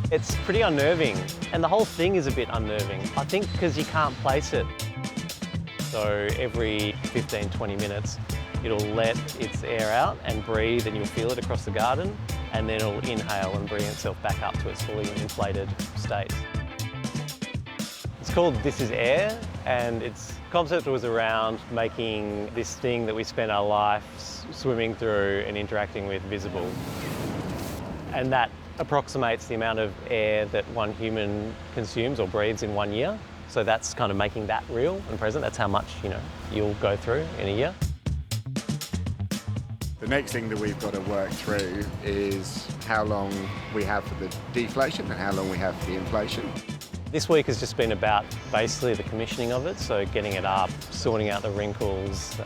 It's pretty unnerving, and the whole thing is a bit unnerving. I think because you can't place it. So every 15, 20 minutes, it'll let its air out and breathe, and you'll feel it across the garden, and then it'll inhale and bring itself back up to its fully inflated state. It's called This Is Air, and its concept was around making this thing that we spend our life swimming through and interacting with visible. And that approximates the amount of air that one human consumes or breathes in 1 year. So that's kind of making that real and present. That's how much, you'll go through in a year. The next thing that we've got to work through is how long we have for the deflation and how long we have for the inflation. This week has just been about basically the commissioning of it, so getting it up, sorting out the wrinkles,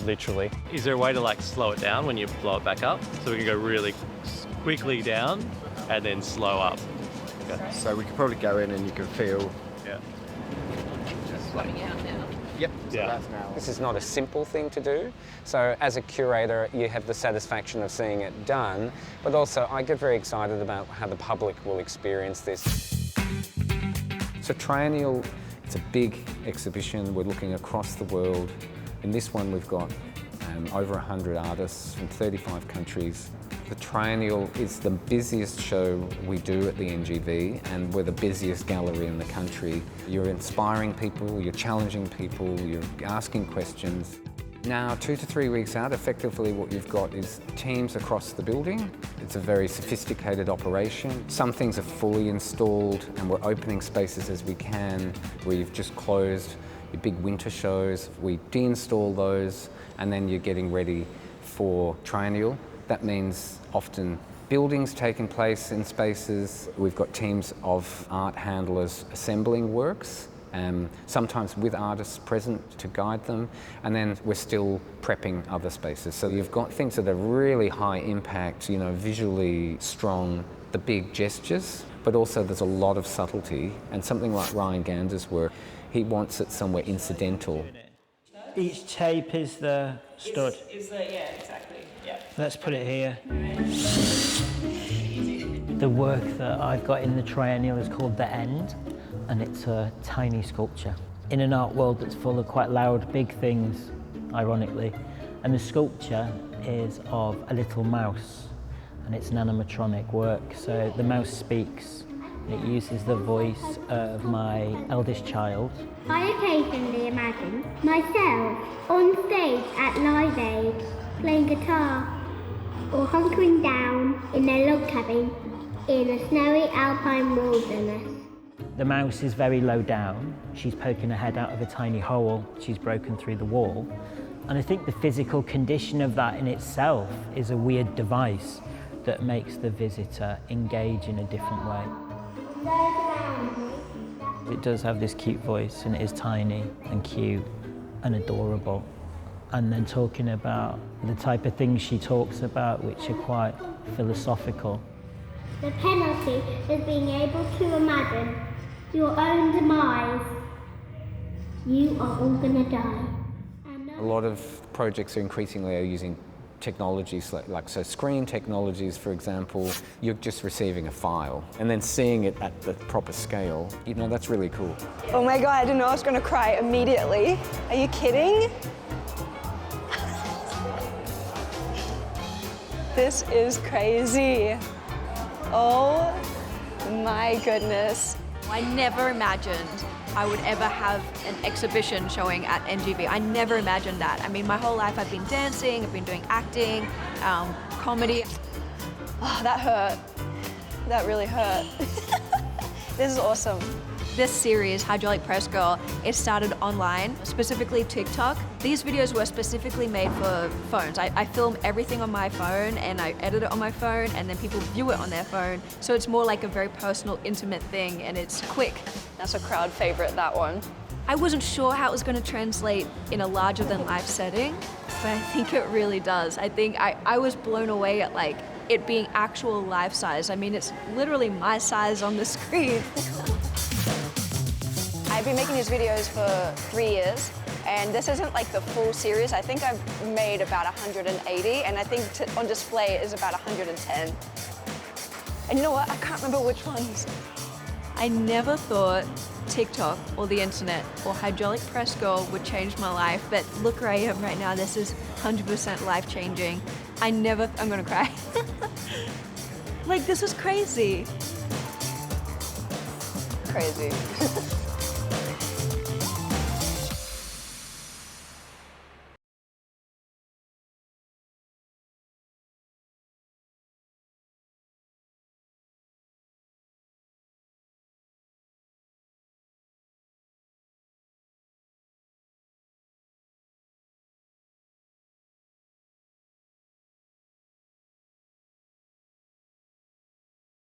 literally. Is there a way to slow it down when you blow it back up? So we can go really quickly down and then slow up. Okay. So we could probably go in and you can feel... Yeah. Just slowing out now. Yep. So yeah. that's now. This is not a simple thing to do. So as a curator, you have the satisfaction of seeing it done, but also I get very excited about how the public will experience this. So Triennial, it's a big exhibition. We're looking across the world. In this one, we've got over 100 artists from 35 countries. The Triennial is the busiest show we do at the NGV, and we're the busiest gallery in the country. You're inspiring people, you're challenging people, you're asking questions. Now, 2 to 3 weeks out, effectively what you've got is teams across the building. It's a very sophisticated operation. Some things are fully installed, and we're opening spaces as we can. We've just closed your big winter shows. We deinstall those, and then you're getting ready for Triennial. That means often buildings taking place in spaces. We've got teams of art handlers assembling works, sometimes with artists present to guide them, and then we're still prepping other spaces. So you've got things that are really high impact, visually strong, the big gestures, but also there's a lot of subtlety, and something like Ryan Gander's work, he wants it somewhere incidental. Each tape is the stud. Yeah, exactly. Yeah. Let's put it here. The work that I've got in the Triennial is called The End, and it's a tiny sculpture in an art world that's full of quite loud, big things, ironically. And the sculpture is of a little mouse, and it's an animatronic work. So the mouse speaks. It uses the voice of my eldest child. I occasionally imagine myself on stage at Live Aid, playing guitar, or hunkering down in a log cabin in a snowy alpine wilderness. The mouse is very low down. She's poking her head out of a tiny hole. She's broken through the wall. And I think the physical condition of that in itself is a weird device that makes the visitor engage in a different way. It does have this cute voice, and it is tiny and cute and adorable. And then talking about the type of things she talks about, which are quite philosophical. The penalty is being able to imagine your own demise. You are all gonna die. A lot of projects are increasingly using technologies like screen technologies, for example. You're just receiving a file and then seeing it at the proper scale. That's really cool. Oh my God, I didn't know I was gonna cry immediately. Are you kidding? This is crazy. Oh my goodness. I never imagined I would ever have an exhibition showing at NGV. I never imagined that. I mean, my whole life I've been dancing, I've been doing acting, comedy. Oh, that hurt. That really hurt. This is awesome. This series, Hydraulic Press Girl, it started online, specifically TikTok. These videos were specifically made for phones. I film everything on my phone and I edit it on my phone, and then people view it on their phone. So it's more like a very personal, intimate thing, and it's quick. That's a crowd favorite, that one. I wasn't sure how it was going to translate in a larger than life setting, but I think it really does. I think I was blown away at it being actual life size. I mean, it's literally my size on the screen. I've been making these videos for 3 years, and this isn't like the full series. I think I've made about 180, and I think on display is about 110. And you know what? I can't remember which ones. I never thought TikTok or the internet or hydraulic press girl would change my life, but look where I am right now. This is 100% life-changing. I'm gonna cry. Like, this is crazy. Crazy.